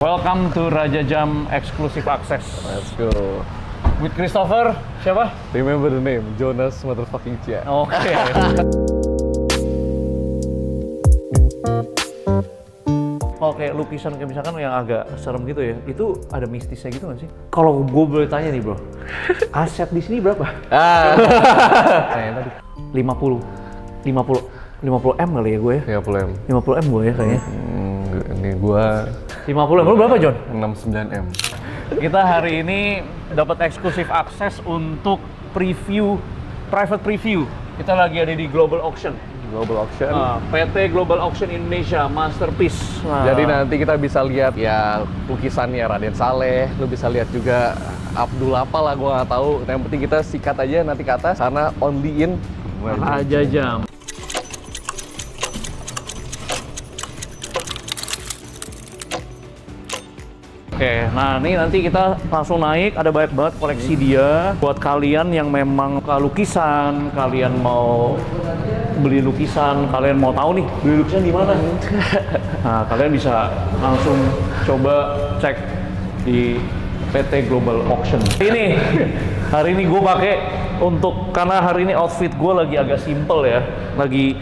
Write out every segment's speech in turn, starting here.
Welcome to Raja Jam Exclusive Access. Let's go. With Christopher, siapa? Remember the name, Jonas motherfucking Chia. Oke. Kalau kayak lukisan kayak misalkan yang agak serem gitu ya, itu ada mistisnya gitu nggak sih? Kalau gue boleh tanya nih bro, aset di sini berapa? Kayaknya tadi 50 M kali ya gue ya? 30 M. 50 M gue ya kayaknya. Ini gua 50 M, lu berapa John? 69 M. Kita hari ini dapat eksklusif akses untuk private preview. Kita lagi ada di Global Auction. Global Auction. PT Global Auction Indonesia Masterpiece. Jadi nanti kita bisa lihat ya lukisannya Raden Saleh, lu bisa lihat juga Abdul apa lah gua nggak tahu. Yang penting kita sikat aja nanti ke atas karena only in Raja Jam. Oke, nah ini nanti kita langsung naik, ada banyak banget koleksi dia. Buat kalian yang memang suka lukisan, kalian mau beli lukisan, kalian mau tahu nih beli lukisan di mana? Nah, kalian bisa langsung coba cek di PT Global Auction. Ini hari ini gue pakai karena hari ini outfit gue lagi agak simple ya, lagi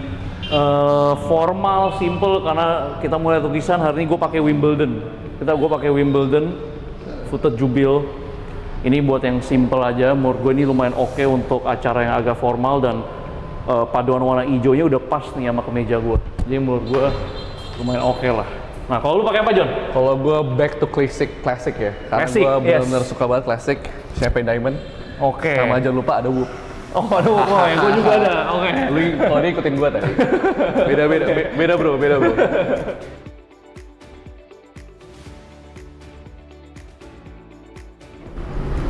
formal, simple karena kita mulai lukisan. Hari ini gue pakai Wimbledon. Gue pakai Wimbledon footed jubil. Ini buat yang simple aja. Menurut gue ini lumayan oke untuk acara yang agak formal dan paduan warna hijaunya udah pas nih sama kemeja gue. Jadi menurut gue lumayan oke lah. Nah kalau lu pakai apa John? Kalau gua back to classic ya. Karena Classic, gua yes. benar-benar suka banget classic. Champagne Diamond. Oke. Sama jangan lupa ada Whoop. Oh aduh, yang gue juga ada. Oke. Lu kalau dia ikutin gua tadi. Beda bro.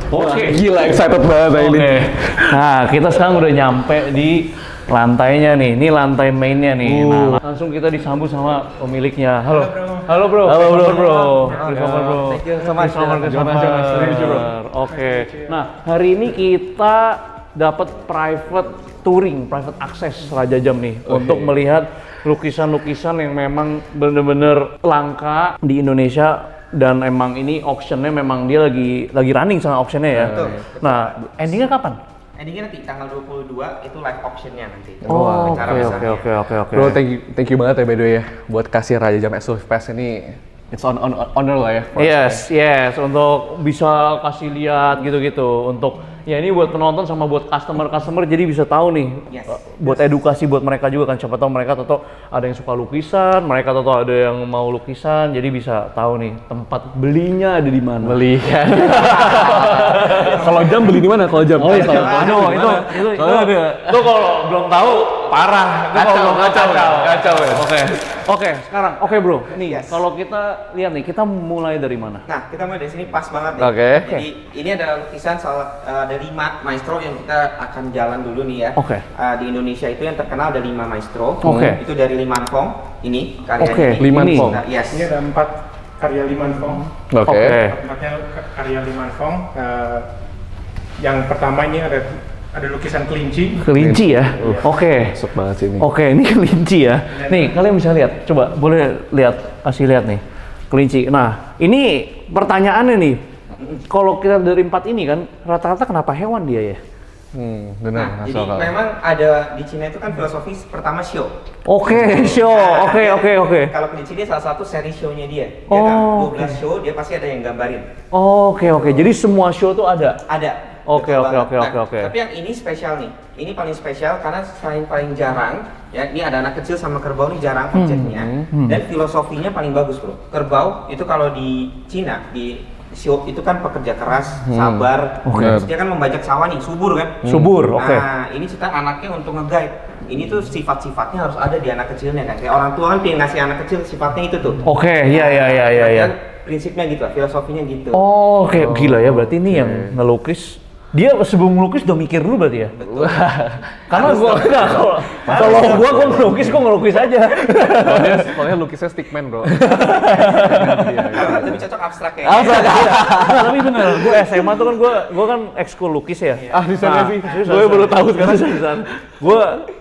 Oke. Gila excited banget ini. Nah, kita sekarang udah nyampe di lantainya nih. Ini lantai mainnya nih. Nah, langsung kita disambut sama pemiliknya. Halo. Halo, bro. Christopher, bro. Thank you so much. Christopher. Oke. Nah, hari ini kita dapat private touring, private access Raja Jam nih untuk melihat lukisan-lukisan yang memang bener-bener langka di Indonesia. Dan emang ini auctionnya memang dia lagi running sama auctionnya ya. Betul. Nah, endingnya kapan? Endingnya nanti tanggal 22 itu live auctionnya nanti. Oh, Acara besarnya. oke. Bro, thank you banget ya by the way ya buat kasih Raja Jam Exclusive Pass ini. It's honor lah ya. Yes, untuk bisa kasih lihat gitu-gitu. Untuk ya ini buat penonton sama buat customer jadi bisa tahu nih. Yes. Buat edukasi buat mereka juga kan, siapa tahu mereka tahu ada yang suka lukisan, mereka tahu ada yang mau lukisan, jadi bisa tahu nih tempat belinya ada di mana. Beli kan. Kalau jam beli di mana? Kalau jam. Oh iya, aduh itu lo kalau belum tahu parah. Kacau ya. Oke, sekarang bro. Nih, Yes. kalau kita lihat nih, kita mulai dari mana? Nah, kita mulai dari sini pas banget nih. Oke. Jadi ini ada lukisan ada 5 maestro yang kita akan jalan dulu nih ya. Oke. Di Indonesia itu yang terkenal ada 5 maestro. Oke. Itu dari Liman Fong. Ini karyanya. Oke, ini. Liman ini. Fong. Nah, yes. Ini ada 4 karya Liman Fong. Oke. Empatnya karya Liman Fong. Yang pertama ini ada lukisan kelinci. Kelinci ya? Oke. Masuk banget sini. Oke, ini kelinci ya. Nih, kalian bisa lihat. Coba, boleh kasih lihat nih. Kelinci. Nah, ini pertanyaannya nih. Kalau kita dari 4 ini kan, rata-rata kenapa hewan dia ya? Benar. Nah, jadi memang ada di Cina itu kan filosofi pertama show. Oke, show. Oke. Kalau kelinci dia salah satu seri show-nya dia. Dia Oh, kan 12 show, dia pasti ada yang gambarin. Oke. Jadi semua show tuh ada? Ada. Oke. Betul banget. Nah, tapi yang ini spesial nih. Ini paling spesial karena paling jarang ya. Ini ada anak kecil sama kerbau nih jarang objeknya. Dan filosofinya paling bagus, Bro. Kerbau itu kalau di Cina di show itu kan pekerja keras, sabar. Terus dia kan membajak sawah nih, subur kan? Subur, oke. Nah, ini cerita anaknya untuk nge-guide. Ini tuh sifat-sifatnya harus ada di anak kecilnya kan. Kayak orang tua kan pengen ngasih anak kecil sifatnya itu tuh. Oke, iya. Dan prinsipnya gitu, filosofinya gitu. Oke, gila ya. Berarti ini yang ngelukis. Dia sebelum ngelukis udah mikir dulu berarti ya? Betul. Karena kalau gua ngelukis aja. Soalnya lukisnya stickman bro. Kalau lebih cocok abstrak ya. Tapi bener, gua SMA tuh kan gua kan ekskul lukis ya. Di sana sih. seriusan. Gue baru tahu sekarang.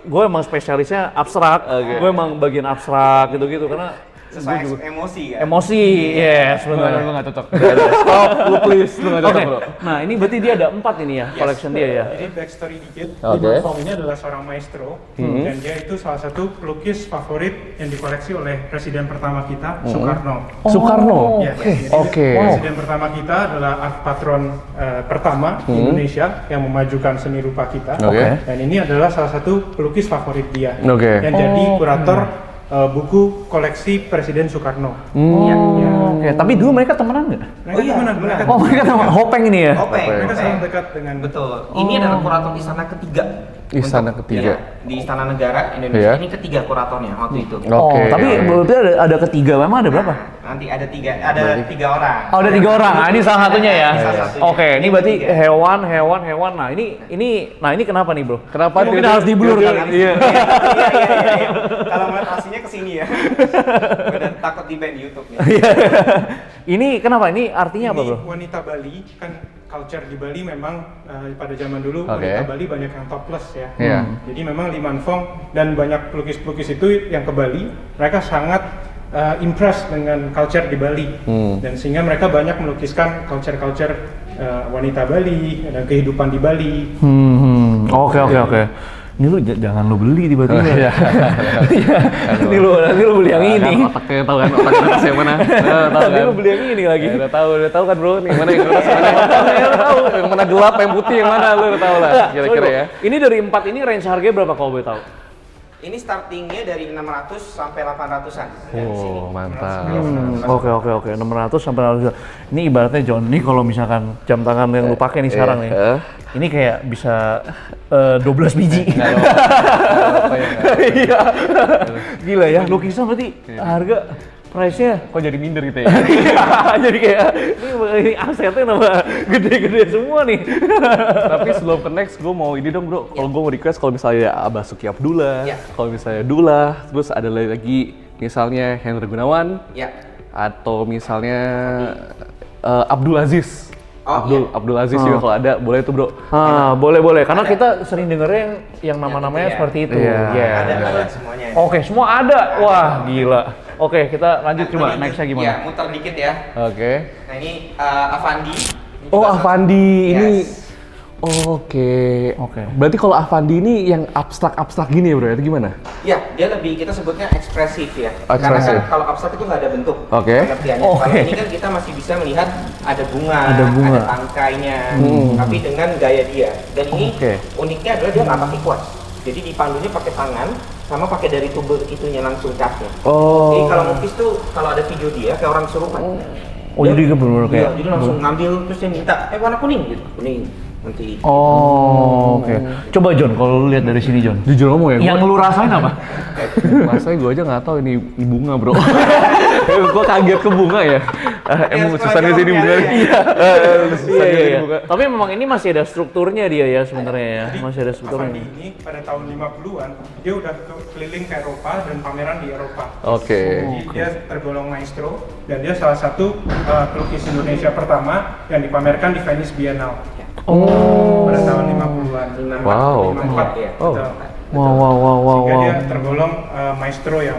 Gua emang spesialisnya abstrak. Gua emang bagian abstrak gitu-gitu karena sesuai emosi kan. Emosi, yes, benar. Lu nggak cocok. Stop, lu please, lu nggak Oke, cocok bro. nah ini berarti dia ada 4 ini ya, collection dia ya. Jadi backstory dikit, Oke. Iman Fong ini adalah seorang maestro dan dia itu salah satu pelukis favorit yang dikoleksi oleh presiden pertama kita, Soekarno. Soekarno. Ya, Oke. jadi Oke. Presiden pertama kita adalah art patron pertama di Indonesia yang memajukan seni rupa kita. Oke. Dan ini adalah salah satu pelukis favorit dia. Oke. Yang jadi kurator buku koleksi Presiden Soekarno. Oke, tapi dulu mereka temenan nggak? Mereka gimana? Mereka Oh, mereka teman Hopeng ini ya? Openg. mereka Openg. sangat dekat dengan Betul. Ini adalah kurator istana ketiga. Istana Untuk- ketiga. ya, di Istana Negara Indonesia. Iya. Ini ketiga kuratornya waktu itu. Oke. Oh, tapi berarti ada ketiga, memang ada berapa? Nanti ada tiga orang. Oh, ada 3 orang. Nah, ini salah satunya ya. Salah satunya. Oke, ini berarti tiga. hewan. Nah, ini kenapa nih, Bro? Kenapa Mungkin dia- harus diblur dia- kali. Iya. Iya. Kalau ngeliat aslinya kesini ya. Udah takut di ban YouTube nih. Ini kenapa? Ini artinya apa, Ini Bro? wanita Bali, kan culture di Bali memang pada zaman dulu Oke. wanita Bali banyak yang topless ya. Iya. Jadi memang Lee Man Fong dan banyak pelukis-pelukis itu yang ke Bali, mereka sangat impressed dengan culture di Bali. Dan sehingga mereka banyak melukiskan culture-culture wanita Bali dan kehidupan di Bali. Oke. Ini lu jangan lu beli tiba-tiba. Iya. Nanti lu beli yang ini. Otaknya tahu kan, otaknya yang mana? Tahu Nanti kan? lu beli yang ini lagi. Ya, udah tahu kan bro, nih mana yang keras mana yang tahu, yang mana gelap, yang putih, yang mana lu udah tahu lah, kira-kira Sorry, ya. Bro. Ini dari 4 ini range harganya berapa kalau boleh tahu? Ini startingnya dari 600 sampai 800-an dari sini. Oh mantap. Oke. 600 sampai 800. Ini ibaratnya John, ini kalau misalkan jam tangan yang lu pakai nih sekarang nih. Ini kayak bisa 12 biji. Apa ya? Iya. Gila ya, lukisan berarti harga price-nya Kok jadi minder gitu ya? jadi kayak ini asetnya nama gede-gede semua nih. Tapi sebelum ke next, gue mau ini dong bro. Kalau gue mau request, kalau misalnya Basuki Abdullah, Ya. kalau misalnya Dullah, terus ada lagi misalnya Hendra Gunawan, Ya. atau misalnya Abdul Aziz. Oh, Abdul Aziz juga kalau ada, boleh tuh bro. Boleh. Karena kita sering dengernya yang nama-namanya Yang itu ya. seperti itu. Iya. Iya. Ada semuanya. Oke, semua ada. Wah, gila. Oke, kita lanjut Nah, coba ini- nextnya gimana? Ya, muter dikit ya. Oke. Nah ini Avandi. Ini Oh juga Avandi ini. Yes. Oke. Oke. Berarti kalau Avandi ini yang abstrak-abstrak gini ya bro, itu gimana? Ya, dia lebih kita sebutnya ekspresif ya. Karena Ekspresif. kan kalau abstrak itu nggak ada bentuk. Oke. Pengertiannya. Oke. Kalau ini kan kita masih bisa melihat ada bunga, Ada bunga. tangkainya, tapi dengan gaya dia. Dan ini Oke. uniknya adalah dia nggak pakai kuas. Jadi dipandunya pakai tangan, sama pakai dari tubuh itunya langsung catnya. Oh. Jadi kalau melukis tuh kalau ada video dia kayak orang kesurupan. Oh, jadi bener-bener kayak- Iya, jadi langsung ngambil terus dia minta, warna kuning gitu, kuning nanti. Oh, oke. Coba John, kalau lu lihat dari sini John. Jujur ngomong ya, Yang lu rasain apa? rasanya gue aja nggak tahu ini bunga bro. Gue kaget ke bunga ya. Emang susah di sini bunga. Iya. Susah di sini bunga. Tapi memang ini masih ada strukturnya dia ya sebenarnya ya. Masih ada Avandi strukturnya. ini pada tahun 50-an dia udah keliling ke Eropa dan pameran di Eropa. Oke. Jadi dia tergolong maestro dan dia salah satu pelukis Indonesia pertama yang dipamerkan di Venice Biennale. Pada tahun 50-an. Wow. 54 ya. Oh. Betul. Wow. Sehingga dia tergolong maestro yang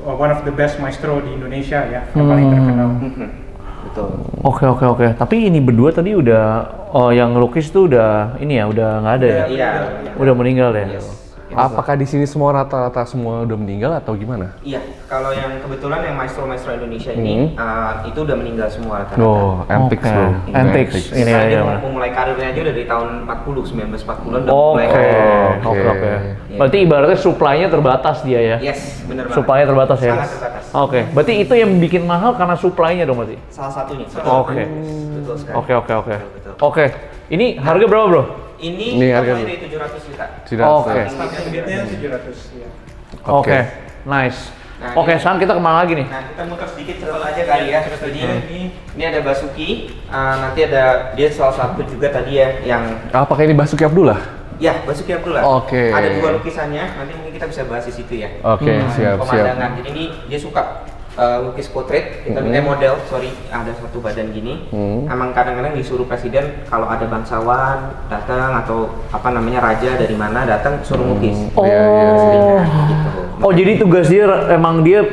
one of the best maestro di Indonesia ya, yang paling terkenal. Betul. Oke. Tapi ini berdua tadi udah yang ngelukis tuh udah ini ya, udah nggak ada ya. Iya. Udah meninggal ya. Yes. Apakah di sini semua rata-rata semua udah meninggal atau gimana? Iya, kalau yang kebetulan yang maestro-maestro Indonesia ini itu udah meninggal semua rata-rata. Oh, antiques Oke. bro. Antiques. Ini Karena dia ya. memulai karirnya aja udah dari tahun 1940-an udah mulai Oke. karir. Oke. Berarti ibaratnya supply-nya terbatas dia ya. Yes, bener banget. Supply-nya terbatas ya. Sangat terbatas. Oke. Berarti itu yang bikin mahal karena supply-nya dong berarti. Salah satunya. Oke. Betul sekali. Oke. Betul. Oke. Ini harga berapa, Bro? Ini harga- mulai dari 700 juta. Sudah. Oke. Starting bid-nya 700 ya. Oke. Nice. Nah, Oke, ini- sekarang kita kemana lagi nih? Nah, kita muter sedikit cerita aja kali ya. Jadi ini ada Basuki, nanti ada dia salah satu juga tadi ya yang Apakah ini Basuki Abdullah? ya Basuki Abdullah. Oke. Ada 2 lukisannya, nanti mungkin kita bisa bahas di situ ya. Oke, siap. Pemandangan. Jadi ini dia suka lukis portrait, kita model, ada satu badan gini. Emang kadang-kadang disuruh presiden kalau ada bangsawan datang atau apa namanya raja dari mana datang suruh lukis. Gitu. Oh, jadi tugas dia emang dia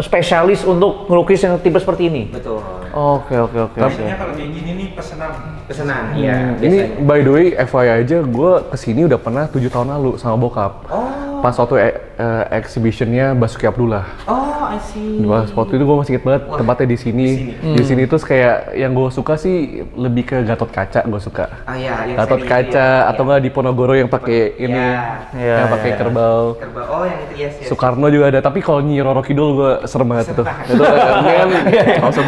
spesialis untuk ngelukis yang tipe seperti ini. Betul. Oke. Biasanya kalau kayak gini nih pesanan. Iya. Ini by the way, FYI aja, gue kesini udah pernah 7 tahun lalu sama bokap. Pas waktu exhibitionnya Basuki Abdullah. Oh, I see. Pas waktu itu gue masih inget banget tempatnya di sini. Di sini terus kayak yang gue suka sih lebih ke Gatot Kaca, gue suka. Yang Gatot seri Kaca itu ya. atau nggak di Ponorogo yang pakai ini, yang pakai kerbau. Oh, yang itu yes. Soekarno juga ada, tapi kalau Nyi Roro Kidul gue serem banget itu. Itu kan langsung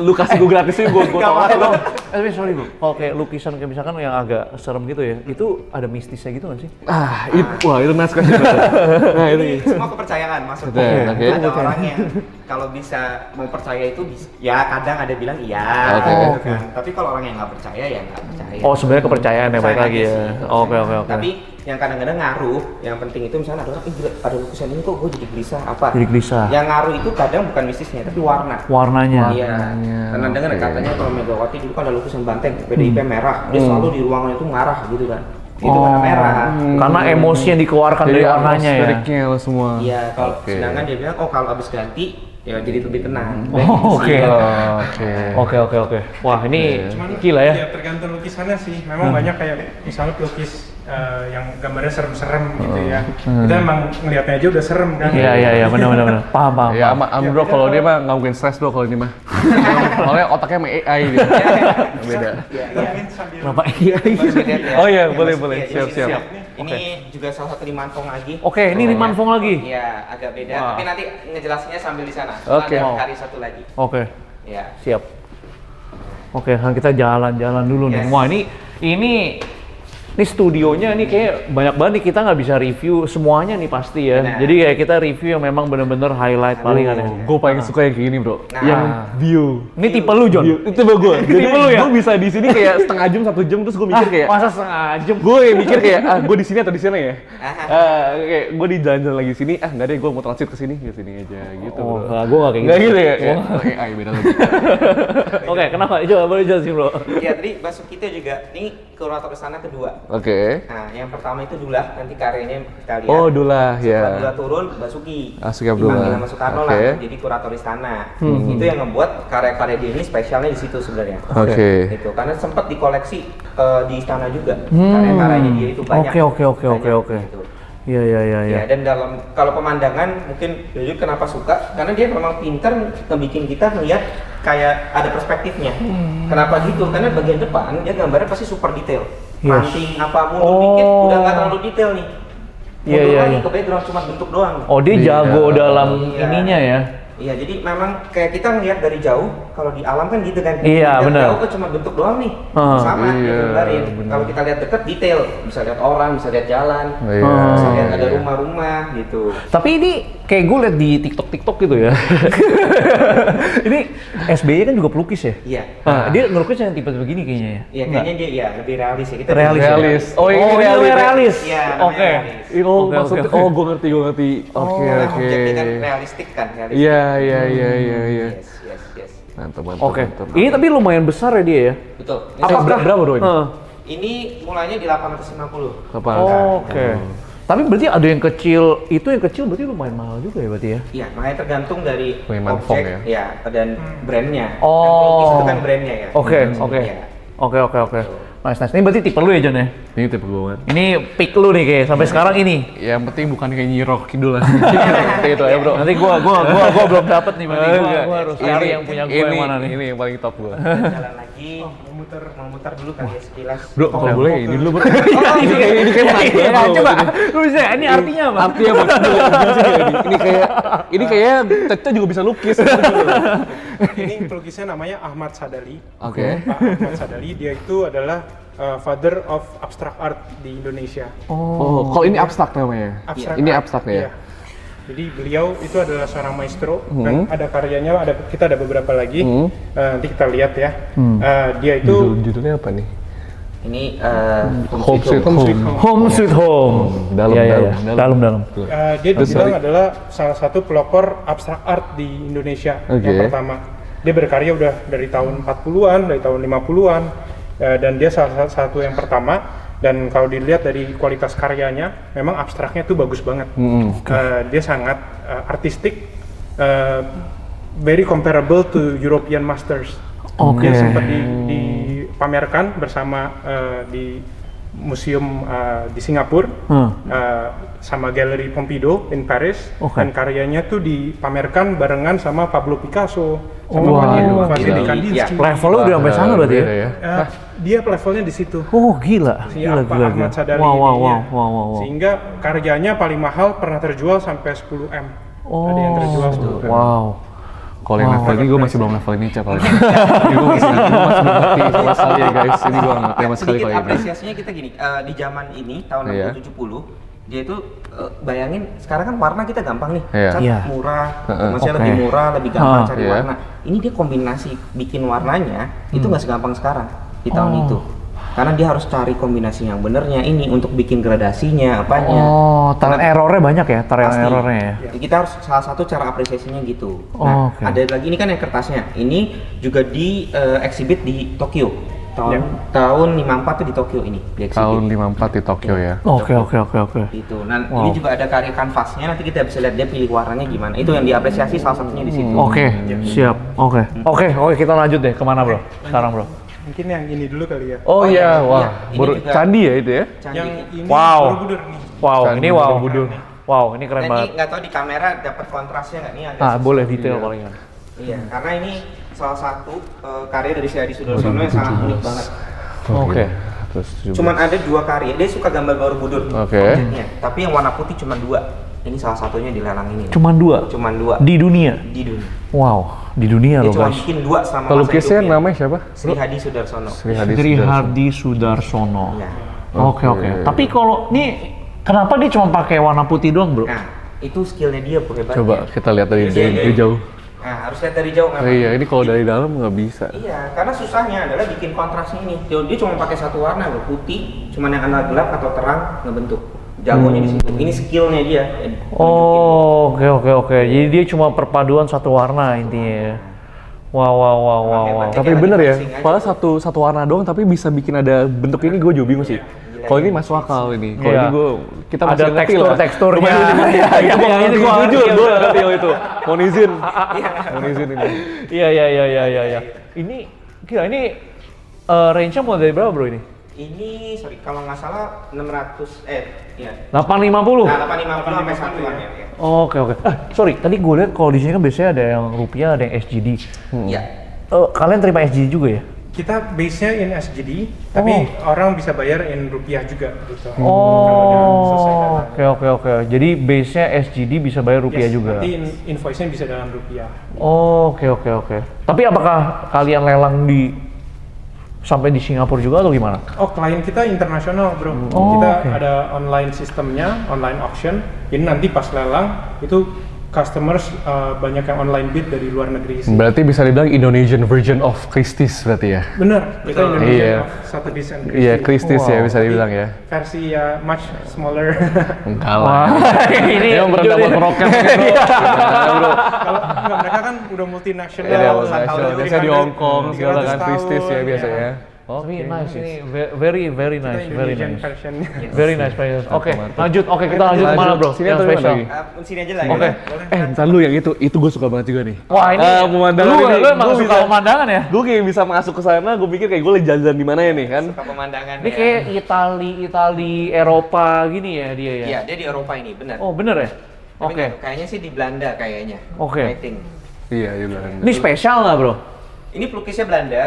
lu kasih gue gratis sih, gue tolak itu. Tapi sorry Bu, kalau kayak lukisan kayak misalkan yang agak serem gitu ya, itu ada mistisnya gitu nggak sih? Wah itu naskah. Nah Ini semua kepercayaan maksudnya. Oke. Ada orang yang kalau bisa mau percaya itu ya kadang ada bilang iya. Oke. Tapi kalau orang yang nggak percaya ya nggak percaya. Oh, sebenarnya kepercayaan ya balik lagi ya. Oke. Tapi yang kadang-kadang ngaruh, yang penting itu misalnya ada orang, gila, ada lukisan ini kok gue jadi gelisah apa? Jadi gelisah. Yang ngaruh itu kadang bukan mistisnya, tapi warna. Warnanya. Iya. Karena dengar katanya kalau Megawati dulu kan ada lukisan banteng PDIP merah, dia selalu di ruangan itu ngarah gitu kan. Itu warna merah. Karena emosi yang dikeluarkan dari warnanya ya. Atmosferiknya semua. Iya, kalau sedangkan dia bilang kalau abis ganti ya jadi lebih tenang. Oke. Wah, ini gila ya. Ya tergantung lukisannya sih. Memang banyak kayak misalnya pelukis yang gambarnya serem-serem gitu ya. Kita emang ngelihatnya aja udah serem kan. Iya, benar. Paham. Ya, bro, kalau dia mah nggak mungkin stres bro kalau ini mah. Soalnya otaknya sama AI gitu. Beda. Kenapa iya? Oh iya, boleh. Siap. Ini juga salah satu liman fong lagi. Oke, ini liman fong lagi. Iya, agak beda. Wah. Tapi nanti ngejelasinnya sambil di sana. Oke. Ada kari satu lagi. Oke, Iya. siap. Oke, kita jalan-jalan dulu nih. Yes. Wah, ini studionya ini kayak banyak banget nih, kita nggak bisa review semuanya nih pasti ya. Benar. Jadi kayak kita review yang memang bener-bener highlight palingan ya. Gue paling suka yang kayak gini bro. Nah. Yang view. Ini tipe lu John? Itu tipe gue. Jadi Tipe lu ya? gue bisa di sini kayak setengah jam, 1 jam terus gue mikir kayak Masa setengah jam? gue mikir kayak gue di sini atau di sana ya. Kayak gue di jalan-jalan lagi sini, nggak deh gue mau transit ke sini aja gitu. Oh, bro. gue nggak kayak Nggak gitu. gitu ya? AI beda lagi. Oke, kenapa? Coba boleh jelasin bro. Iya, tadi Basuki itu juga ini kurator istana kedua. Oke. Nah, yang pertama itu Dullah, nanti karyanya kita lihat. Oh Dullah Setelah ya. Dullah turun, Basuki. Basuki Abdullah. Dipanggil sama Soekarno Oke. lah, jadi kurator istana. Itu yang ngebuat karya-karya dia ini spesialnya di situ sebenarnya. Oke. Itu karena sempat dikoleksi di istana juga. Karya-karyanya dia itu banyak. Oke. Banyak, gitu. Iya. Ya, dan kalau pemandangan mungkin Yoyo kenapa suka? Karena dia memang pintar ngebikin kita ngeliat kayak ada perspektifnya. Kenapa gitu? Karena bagian depan dia gambarnya pasti super detail. Ranting apa mundur dikit udah nggak terlalu detail nih. Mundur lagi ke background cuma bentuk doang. Oh, dia jago dalam ininya ya. Iya, jadi memang kayak kita ngeliat dari jauh, kalau di alam kan gitu kan. Iya, Dari benar. jauh kan cuma bentuk doang nih, sama Iya, digambarin. benar. Kalau kita lihat dekat detail, bisa lihat orang, bisa lihat jalan, Iya. bisa lihat ada rumah-rumah gitu. Tapi ini kayak gue liat di TikTok gitu ya. Ini SBY kan juga pelukis ya? Iya. Dia ngelukis yang tipe begini kayaknya ya? Iya, kayaknya dia ya lebih realis ya. Kita Realis. Realis. Oh ini ini realis. realis. Iya, namanya Oke. realis. Oke, Maksudnya, oke. gue ngerti. Oke. Karena objeknya kan realistik kan, realistik. Iya. Yes. Mantap. Oke. Ini tapi lumayan besar ya dia ya? Betul. Ini, Apa berapa bro ini? ini mulainya di 850. Oke. Tapi berarti ada yang kecil, itu yang kecil berarti lumayan mahal juga ya berarti ya? Iya, makanya tergantung dari Liman Fong objek ya? dan brandnya. Oh. Kan pelukis itu kan brandnya ya. Oke. Iya. Oke. Nice. Ini berarti tipe lu ya John ya? Ini tipe gue banget. Ini pick lu nih kayak sampai sekarang ini. Yang penting bukan kayak Nyi Roro Kidul lah. Gitu ya bro. Nanti gua belum dapet nih berarti. Gua harus cari yang punya gua yang mana nih. Ini yang paling top gue. Jalan lagi, mau muter dulu kali ya sekilas. Bro, kalau boleh ini dulu bro. Ini kayak menarik banget bro. Coba, lu bisa, ini artinya apa? Artinya apa? Ini kayak Tete juga bisa lukis. Ini pelukisnya namanya Ahmad Sadali. Oke. Pak Ahmad Sadali, dia itu adalah father of abstract art di Indonesia. Oh, kalau ini abstrak namanya. Abstrak Ini art, abstrak ya. iya. Jadi beliau itu adalah seorang maestro dan ada karyanya, kita ada beberapa lagi. Nanti kita lihat ya. Dia itu Judulnya apa nih? Ini Home Sweet Home. Home Sweet Home. Dalam, Iya, iya, dalam, iya. dalam. Dalam. Dia dibilang adalah salah satu pelopor abstrak art di Indonesia yang pertama. Dia berkarya udah dari tahun 40-an, dari tahun 50-an, dan dia salah satu yang pertama. Dan kalau dilihat dari kualitas karyanya, memang abstraknya tuh bagus banget. Dia sangat artistik, very comparable to European masters. Dia sempat dipamerkan bersama di museum di Singapura sama Galeri Pompidou in Paris, dan karyanya tuh dipamerkan barengan sama Pablo Picasso, sama Vasily Kandinsky. Levelnya udah sampai sana berarti ya? Dia levelnya di situ. Oh gila, gila. Ahmad Sadali Wow. Sehingga karyanya paling mahal pernah terjual sampai 10 M. Ada yang terjual 10 M. Wow. Kalau yang level ini gue masih belum level ini Cap. Ini gue masih belum ngerti sama sekali ya guys. Ini gue nggak ngerti sama sekali Sedikit kalau ini. apresiasinya kita gini, di zaman ini tahun 60-70 dia itu bayangin sekarang kan warna kita gampang nih, cat murah, maksudnya lebih murah, lebih gampang cari warna. Ini dia kombinasi bikin warnanya itu nggak segampang sekarang di tahun itu. Karena dia harus cari kombinasi yang benernya ini untuk bikin gradasinya, apanya. Oh, trial errornya banyak ya, trial errornya ya. Kita harus salah satu cara apresiasinya gitu. Nah, ada lagi ini kan yang kertasnya. Ini juga di exhibit di Tokyo. Tahun 54 tuh di Tokyo ini. Di tahun 54 di Tokyo ya. Oke. Itu. Nah, ini juga ada karya kanvasnya. Nanti kita bisa lihat dia pilih warnanya gimana. Itu yang diapresiasi salah satunya di situ. Oke, siap. Oke, kita lanjut deh. Kemana bro? Sekarang bro. Mungkin yang ini dulu kali ya. Oh iya, wah, candi ya itu ya? Yang ini Borobudur Borobudur nih. ini Borobudur. Wow, ini keren banget. Ini nggak tahu di kamera dapat kontrasnya nggak nih? Agak Boleh detail palingan. Iya, karena ini salah satu karya dari Sri Hadi Sudarsono yang sangat unik banget. Oke. Cuman ada 2 karya. Dia suka gambar Borobudur. Objeknya. Tapi yang warna putih cuma 2. Ini salah satunya di lelang ini. Cuman 2? Cuman 2. Di dunia? Di dunia. Wow, di dunia loh guys. Dia cuma bikin 2 selama masa pelukisnya hidupnya. namanya siapa? Sri Hadi Sudarsono. Sri Hadi Sudarsono. Ya. Oke. Tapi kalau nih kenapa dia cuma pakai warna putih doang, bro? Nah, itu skillnya dia bro, hebatnya. Coba kita lihat dari jauh. Nah, harus lihat dari jauh memang. Iya, ini kalau dari dalam nggak bisa. Iya, karena susahnya adalah bikin kontrasnya ini. Dia cuma pakai satu warna loh, putih, cuman yang antara gelap atau terang ngebentuk. Jagonya di situ. Ini skillnya dia. Oke. Jadi dia cuma perpaduan satu warna intinya. Wow. Tapi bener ya, padahal satu warna doang tapi bisa bikin ada bentuk ini, gue juga bingung sih. Kalau ini masuk akal ini. Kalau ini kita masih ada ngerti lah. teksturnya. Itu gue jujur, gue ngerti itu. Mohon izin ini. Iya. Ini kira ini range-nya mulai dari berapa bro ini? Ini kalau nggak salah 850. Nah, 850 sampai 1-an ya. Oke. Sorry, tadi gue lihat kalau di sini kan biasanya ada yang rupiah, ada yang SGD. Iya. Kalian terima SGD juga ya? Kita base-nya in SGD, tapi orang bisa bayar in rupiah juga gitu. Oke. Jadi base-nya SGD bisa bayar rupiah juga. Nanti invoice-nya bisa dalam rupiah. Oke. Tapi apakah kalian lelang sampai di Singapura juga atau gimana? Oh, klien kita internasional bro. Kita ada online sistemnya, online auction. Jadi nanti pas lelang itu customers banyak yang online bid dari luar negeri sih. Berarti bisa dibilang Indonesian version of Christie's berarti ya? Bener, kita Indonesian of Sotheby's and Christie's. Iya, Christie's ya bisa dibilang ya. Versi ya much smaller. Enggak lah. Ini yang berdapat roket gitu. Kalau enggak, mereka kan udah multinasional. Biasanya di Hong Kong segala kan Christie's ya biasanya. Tapi nice ini, very nice. Very nice. Oke, lanjut. Kita lanjut kemana bro? Sini yang atau spesial. Sini aja lah. Oke. Ntar lu yang itu gue suka banget juga nih. Wah ini pemandangan lu ini. emang suka pemandangan ya? Gue kayak bisa masuk ke sana, gue pikir kayak gue lagi jalan-jalan di mana ya nih kan? Suka pemandangan. Ini kayak Itali, Eropa gini ya dia ya? Iya, dia di Eropa ini, benar. Oh bener ya? Oke. Kayaknya sih di Belanda kayaknya. Oke. I think. Iya, di Belanda. Ini spesial nggak bro? Ini pelukisnya Belanda,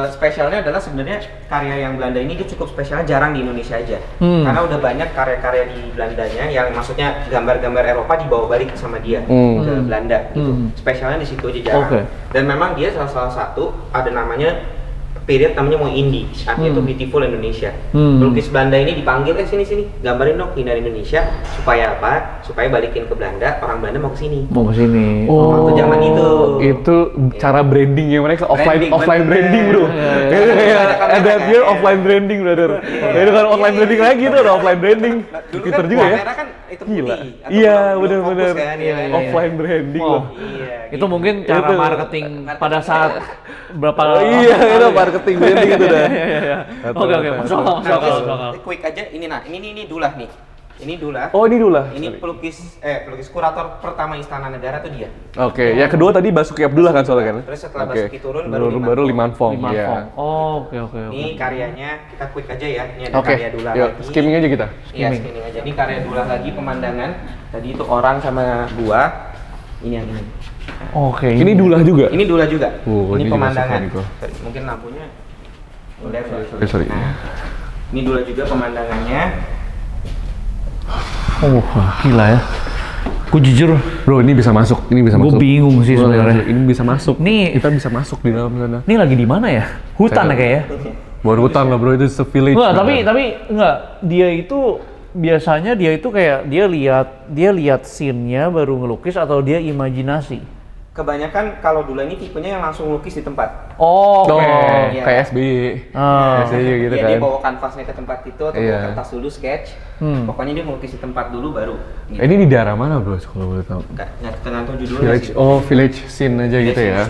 spesialnya adalah sebenarnya karya yang Belanda ini dia cukup spesialnya jarang di Indonesia aja. Karena udah banyak karya-karya di Belandanya yang maksudnya gambar-gambar Eropa dibawa balik sama dia ke Belanda gitu. Spesialnya di situ aja jarang. Dan memang dia salah satu ada namanya period namanya mau indie, artinya itu beautiful Indonesia. Pelukis Belanda ini dipanggil, sini gambarin dong keindahan Indonesia, supaya apa? Supaya balikin ke Belanda, orang Belanda mau ke sini. Waktu zaman itu. Itu cara brandingnya mereka offline branding, bro. Ada dia offline branding, brother. Itu kan online branding lagi tuh, ada offline branding. Dulu Twitter kan juga ya. kamera kan itu putih. Gila. atau Iya, belum benar-benar. fokus kan, iya. Offline branding loh. Iya, Itu gitu. mungkin cara Itu. marketing pada saat berapa Iya, itu marketing branding itu dah. Oke, masuk akal. Quick aja ini ini Dullah nih. Ini Dullah. Oh, ini dulu lah. Ini pelukis kurator pertama Istana Negara tuh dia. Oke, yang kedua tadi Basuki Abdullah kan soalnya kan? Terus setelah Oke. Basuki turun baru Liman Fong. Lima Iya. Fong. Oh, oke. Ini karyanya kita quick aja ya. Ini ada Oke, karya Dullah yuk lagi. skimming aja kita. Iya, skimming aja. Ini karya Dullah lagi pemandangan. Tadi itu orang sama buah. Ini yang ini. Oke. Ini Dullah juga. Ini Dullah juga. Oh, ini ini juga pemandangan. suka nih gua. Mungkin lampunya. Boleh, Sorry. Nah, ini Dullah juga pemandangannya. Oh, gila ya. Gue jujur, Bro, ini bisa masuk. gue bingung sih Bro, sebenarnya. Ini bisa masuk. Nih- Kita bisa masuk di dalam sana. Ini lagi di mana ya? Hutan ya kayaknya. Bukan hutan lah, bro. Itu village. Enggak, tapi enggak. Dia itu biasanya dia itu kayak dia lihat scene-nya baru ngelukis atau dia imajinasi. Kebanyakan kalau Dullah ini tipenya yang langsung lukis di tempat. Oh, oke. Iya. Kayak SBY. SBY gitu Iya, kan. dia bawa kanvasnya ke tempat itu atau Iya. bawa kertas dulu sketch. Pokoknya dia melukis di tempat dulu baru. Gitu. Ini di daerah mana, bro? Kalau boleh tahu. Nggak tergantung judulnya Village. sih. Oh, village scene aja gitu ya.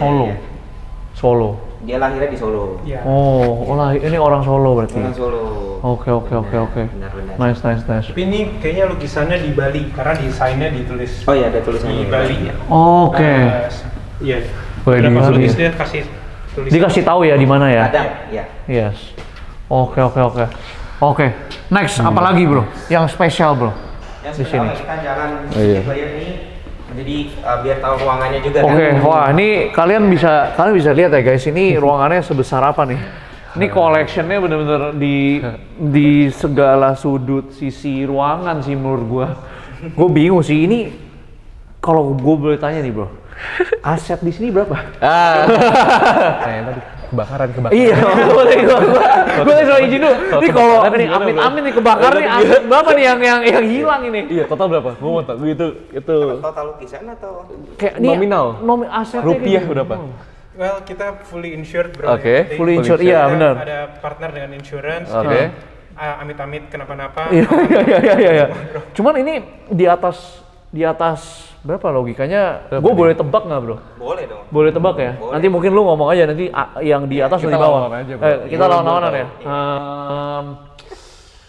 Solo. Dia lahirnya di Solo. Iya. Oh, ini orang Solo berarti. Orang Solo. Oke. Benar. Nice. Tapi ini kayaknya lukisannya di Bali karena desainnya ditulis Oh iya, ada tulisannya di Bali. Oke. Iya. Oh, ini Berapa maksudnya. lukis dia kasih tulisan. Dikasih tahu ya di mana ya? Ada, ya. Yes. Oke. Oke. Next, apa lagi, Bro? Yang spesial, Bro? Yang Di sini. kita jalan Oh, iya. sedikit lah ya ini. Jadi biar tahu ruangannya juga Oke, kan. wah ini kalian bisa lihat ya guys, ini ruangannya sebesar apa nih? Ini collectionnya bener-bener di segala sudut sisi ruangan sih menurut gua. Gue bingung sih ini kalau gue boleh tanya nih bro, aset di sini berapa? Kayak tadi kebakaran. Iya, gue langsung izin dulu. Ini kalau ini amit-amit nih kebakar nih, aset berapa nih yang hilang ini? Iya, total berapa? Gue mau tahu itu Total lukisan atau Kayak ini Nominal. asetnya rupiah kayak berapa? Well, kita fully insured, bro. Oke, Jadi fully insured, insured. iya kita benar. Ada partner dengan insurance. Oke. jadi, amit-amit kenapa-napa. Iya. Cuman ini di atas berapa logikanya? Gue boleh tebak nggak bro? boleh dong. Boleh tebak ya? Boleh. Nanti mungkin lu ngomong aja nanti yang di atas kita atau di bawah. lawan aja, bro. Kita Boleh, lawan-lawanan boleh ya.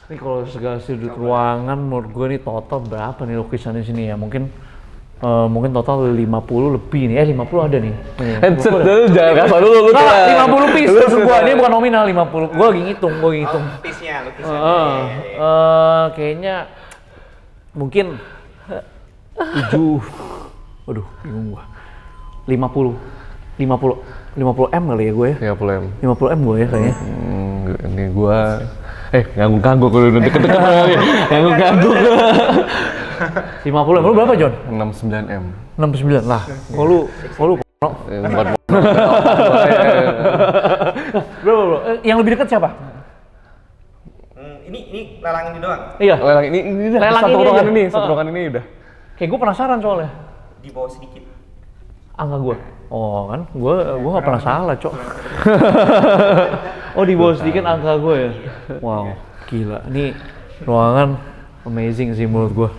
Ini kalau segala sudut ruangan menurut gue ini total berapa nih lukisan di sini ya? Mungkin total 50 lebih nih. 50 ada nih. Headset dulu, jangan kasar dulu lu. Nah, 50 piece maksud gua. Ini bukan nominal 50. Gua lagi ngitung. Lukisannya. Kayaknya mungkin 7. Waduh, bingung gua. 50 M kali ya gue ya. 30 M. 50 M gue ya kayaknya. Ini gua ganggu kalau udah deket-deket kali. Ganggu. 50 M. Lu berapa, John? 69 M. 69 lah. Kok lu Buat berapa, Bro? Yang lebih dekat siapa? Ini lelang ini doang. Iya. lelang ini dah, Lelang satu ini ruangan aja. ini, satu ruangan ini udah. Kayak gue penasaran soalnya. Di bawah sedikit. Angka gue. Oh kan, gue nggak pernah salah, Cok. Oh di bawah sedikit angka gue ya. Wow, gila. Ini ruangan amazing sih menurut gue.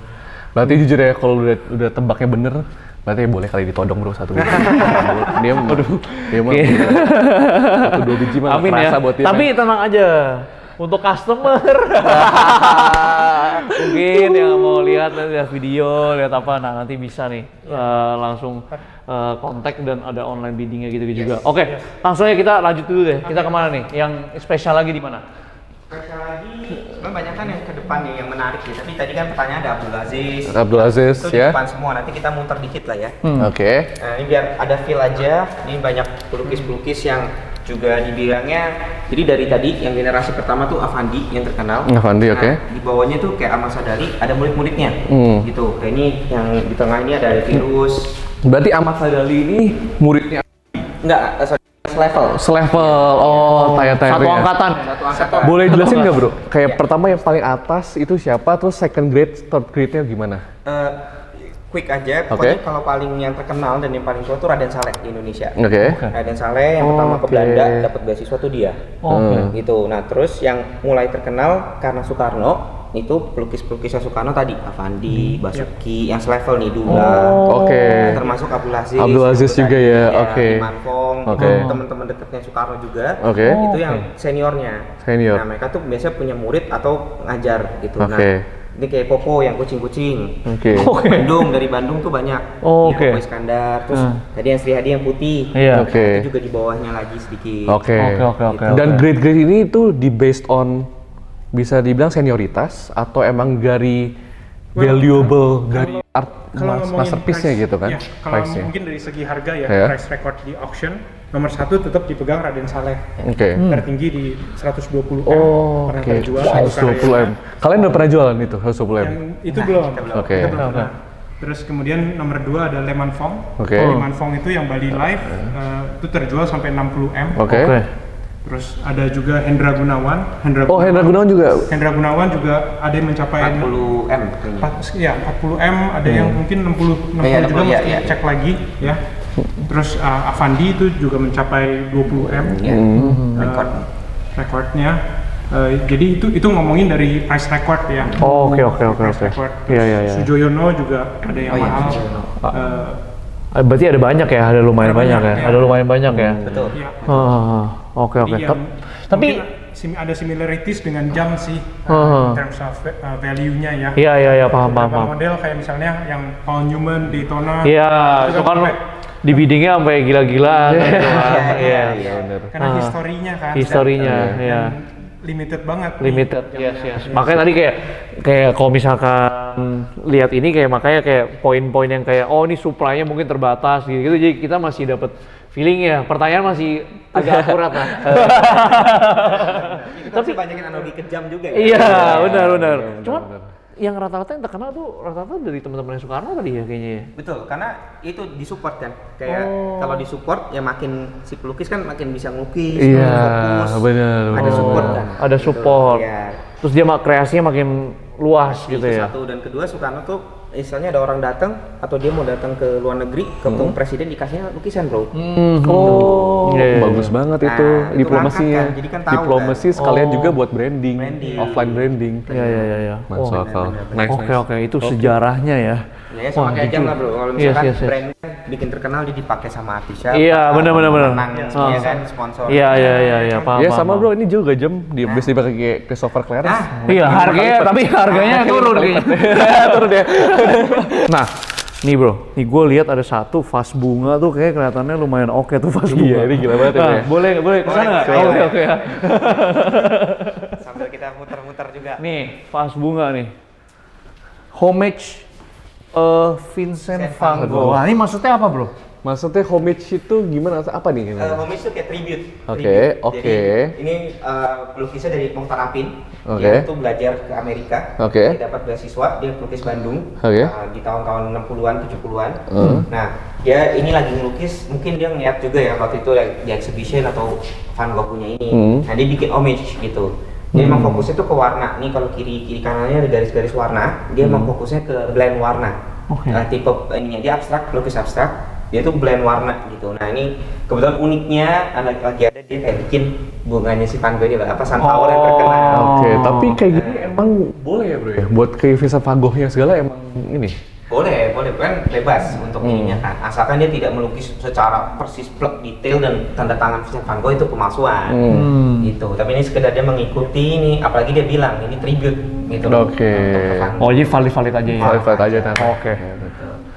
Berarti jujur ya, kalau udah tebaknya bener, berarti boleh kali ditodong bro satu biji. Dia mah satu dua biji mah Amin ya. kerasa buat dia. Tapi tenang aja, untuk customer. Mungkin yang mau lihat video, lihat apa, nah nanti bisa nih langsung kontak dan ada online biddingnya gitu juga. Oke, langsung aja kita lanjut dulu deh. Kita kemana nih? Yang spesial lagi di mana? Spesial lagi, banyak kan yang ke depan nih yang menarik ya. Tapi tadi kan pertanyaan ada Abdul Aziz. Abdul Aziz Itu di ya. depan semua. Nanti kita muter dikit lah ya. Oke. Nah, ini biar ada feel aja. Ini banyak pelukis-pelukis yang juga dibilangnya. Jadi dari tadi yang generasi pertama tuh Afandi yang terkenal. Afandi, Nah, oke. di bawahnya tuh kayak Ahmad Sadali ada murid-muridnya. Gitu. Kayak ini yang di tengah ini ada Virus. Berarti Ahmad Sadali ini muridnya. Enggak, sorry. selevel. Selevel. Oh, tayar-tayarnya. Satu angkatan. Satu angkatan. Boleh jelasin nggak bro? Kayak pertama yang paling atas itu siapa, terus second grade, third grade-nya gimana? Quick aja, Oke. pokoknya kalau paling yang terkenal dan yang paling tua tuh Raden Saleh di Indonesia. Oke. Raden Saleh yang pertama ke Oke. Belanda dapat beasiswa tuh dia. Oke. Gitu. Nah, terus yang mulai terkenal karena Soekarno itu pelukis-pelukisnya Soekarno tadi, Avandi, Basuki, yang selevel nih Dula. Oke. Termasuk Abdul Aziz. Abdul Aziz itu juga tadi, ya, oke. Iman Fong, Oke. teman-teman dekatnya Soekarno juga. Oke. Itu yang seniornya. Senior. Nah, mereka tuh biasanya punya murid atau ngajar gitu. Oke. Nah, ini kayak Popo yang kucing-kucing. Oke. Bandung, dari Bandung tuh banyak. Oh, Ya, oke. Popo Iskandar, terus tadi yang Sri Hadi yang putih. Iya. Oke. Itu juga di bawahnya lagi sedikit. Oke. Oke. Dan grade-grade ini tuh di based on bisa dibilang senioritas atau emang dari valuable dari art Kalau ngomongin masterpiece-nya price, gitu kan? ya, kalau Price-nya. mungkin dari segi harga ya, Ya. price record di auction nomor 1 tetap dipegang Raden Saleh. Oke. Tertinggi di 120 M. Oh, pernah oke. terjual. 120 M. Kalian udah pernah jualan itu 120 M? Yang itu belum. Oke. Kita belum pernah. Terus kemudian nomor 2 ada Leman Fong. Oke. Leman Fong itu yang Bali Live itu terjual sampai 60 M. Oke. Terus ada juga Hendra Gunawan. Oh, Hendra Gunawan juga. Hendra Gunawan juga ada yang mencapai 40 M kayaknya. Ya 40 M, ada yang mungkin 60 Iya, juga 60, mesti iya. cek lagi ya. Terus Avandi itu juga mencapai 20 M Ya. eh, rekornya. Jadi itu ngomongin dari price record ya. Oh, oke. Price record. Iya. Sujoyono juga ada yang Oh, iya, mahal. Sujoyono. Berarti ada banyak ya, ada lumayan Ada banyak ya. banyak, ya. Ada lumayan banyak ya. Betul. Iya. Oke. Jadi yang Tapi mungkin ada similarities dengan jam sih in terms of value-nya ya. iya paham. Beberapa model kayak misalnya yang Paul Newman, Daytona. Iya, itu kan sampai- di biddingnya sampai gila-gilaan. gitu kan. Iya. karena historinya kan. Historinya, Dan iya. limited banget. nih. Limited, yes. Makanya tadi kayak kalau misalkan lihat ini makanya kayak poin-poin yang kayak oh ini supply-nya mungkin terbatas gitu. Jadi kita masih dapat feeling ya. Pertanyaan masih agak akurat lah. Tapi banyakin analogi kejam juga ya. Iya, benar. Cuman yang rata-rata yang terkenal tuh rata-rata dari teman-teman Soekarno tadi ya kayaknya ya. Betul, karena itu disupport kan. Kayak kalau disupport ya makin si pelukis kan makin bisa ngelukis, Iya, makin fokus. benar. Ada support kan. Ada support. Gitu. Ya. Terus dia kreasinya makin luas gitu Itu ya. satu, dan kedua Soekarno tuh misalnya ada orang datang atau dia mau datang ke luar negeri, ketemu presiden dikasihnya lukisan, Bro. Oh, Iya. bagus banget Nah, itu itu diplomasinya. ngangkat kan, jadi kan tahu Diplomasi kan. sekalian juga buat branding, Branding. offline branding. Iya. Masuk akal. Nice, Oke, itu sejarahnya ya. Ya sama kayak jam lah, Bro. Kalau Yes, misalkan yes. brand bikin terkenal dia dipakai sama artisnya. Iya, benar. Menang, Ah. ya kan, sponsor. Iya, paham. Ya sama paham. bro, ini juga jam di bisa dipakai kayak Christopher Clarence. Iya, harganya turun kayaknya. Turun ya. Nah, nih bro, nih gue lihat ada satu vas bunga tuh kayak kelihatannya lumayan oke tuh vas bunga. Iya, ini gila banget Nah, ya. boleh kesana nggak? Boleh. Oke ya. Sambil kita muter-muter juga. Nih, vas bunga nih. Homage Vincent van Gogh. Wah, ini maksudnya apa bro? Maksudnya homage itu gimana? Apa nih? Homage itu kayak tribute. Oke, Tribute. oke. Jadi, ini pelukisnya dari Mokhtar Apin. Oke. Dia tuh belajar ke Amerika. Oke. Dia dapat beasiswa, dia pelukis Bandung. Oke. Di tahun-tahun 60-an, 70-an. Nah, dia ini lagi ngelukis, mungkin dia ngeliat juga ya waktu itu di exhibition atau Van Gogh punya ini. Nah, dia bikin homage gitu. Dia emang fokusnya tuh ke warna. Nih kalau kiri kanannya ada garis-garis warna, dia emang fokusnya ke blend warna. Tipe ininya dia abstrak, pelukis abstrak. Dia tuh blend warna gitu. Nah ini kebetulan uniknya lagi ada dia kayak bikin bunganya si Van Gogh ini apa sunflower yang terkenal. Oke, tapi kayak gini emang boleh ya bro ya? Buat kayak Vincent van Gogh-nya segala emang ini? Boleh kan bebas untuk ininya kan. Asalkan dia tidak melukis secara persis plek detail dan tanda tangan Vincent van Gogh itu pemalsuan. Gitu. Tapi ini sekedar dia mengikuti ini, apalagi dia bilang ini tribute gitu. Oke. Untuk ke Van Gogh. Oh, jadi valid aja ya. Valid aja nanti.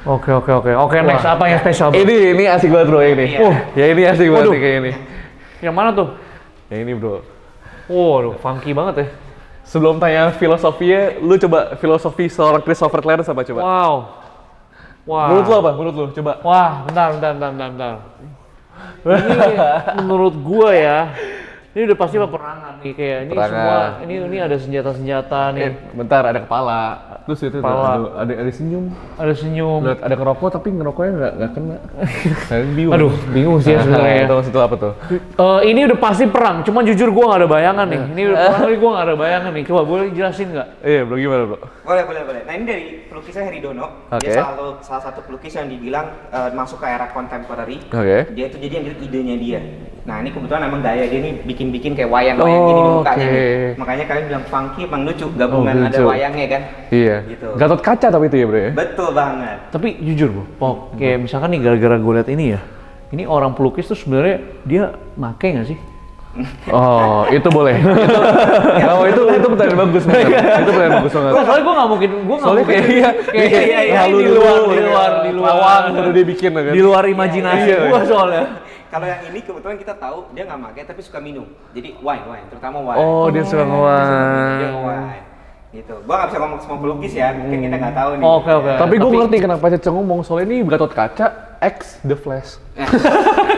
Oke, next apa yang spesial bro? Ini asik banget bro ini. Iya. Ya ini asik banget nih kayak ini. Yang mana tuh? Yang ini bro. Waduh, funky banget ya. Sebelum tanya filosofinya, lu coba filosofi seorang Christopher Clarence apa coba? Wow. Menurut lu apa? Menurut lu coba. Wah, bentar. Ini menurut gua ya, Ini udah pasti peperangan nih kayak ini Peperangan. semua ini ada senjata-senjata nih. Bentar, ada kepala. Terus itu Kepala. ada senyum. Ada senyum. Lihat ada ngerokok tapi ngerokoknya nggak kena. Saya bingung. Aduh, bingung sih ya sebenarnya. Itu maksud lu apa tuh? Ini udah pasti perang, cuman jujur gua nggak ada bayangan nih. Ini udah perang tapi gua nggak ada bayangan nih. Coba boleh jelasin nggak? Iya, bro, gimana, bro? Boleh. Nah ini dari pelukisnya Heridono. Oke. Dia salah satu pelukis yang dibilang masuk ke era contemporary. Oke. Dia tuh jadi ambil idenya dia. Nah ini kebetulan emang gaya dia nih bikin kayak wayang-wayang gini di mukanya oke. nih. Makanya kalian bilang funky emang lucu, gabungan Oh, ada lucu. wayangnya kan. Iya. Gitu. Gatot kaca tapi itu ya, bro ya? Betul banget. Tapi jujur bro, kayak misalkan nih gara-gara gue liat ini ya, ini orang pelukis tuh sebenarnya dia make nggak sih? Oh, itu boleh. Oh, itu pertanyaan bagus banget. Itu pertanyaan bagus banget. Soalnya gue nggak mungkin, Soalnya kayak iya, lalu di luar, lawang udah dia bikin kan. di luar imajinasi Iya. gue soalnya. Kalau yang ini kebetulan kita tahu dia nggak pakai tapi suka minum. Jadi wine, terutama wine. Oh, dia suka Dia nge-wine. wine. Gitu. Gua nggak bisa ngomong semua pelukis ya, mungkin kita nggak tahu nih. Oke. Tapi gue ngerti kenapa Cece ngomong soalnya ini Gatot Kaca X The Flash.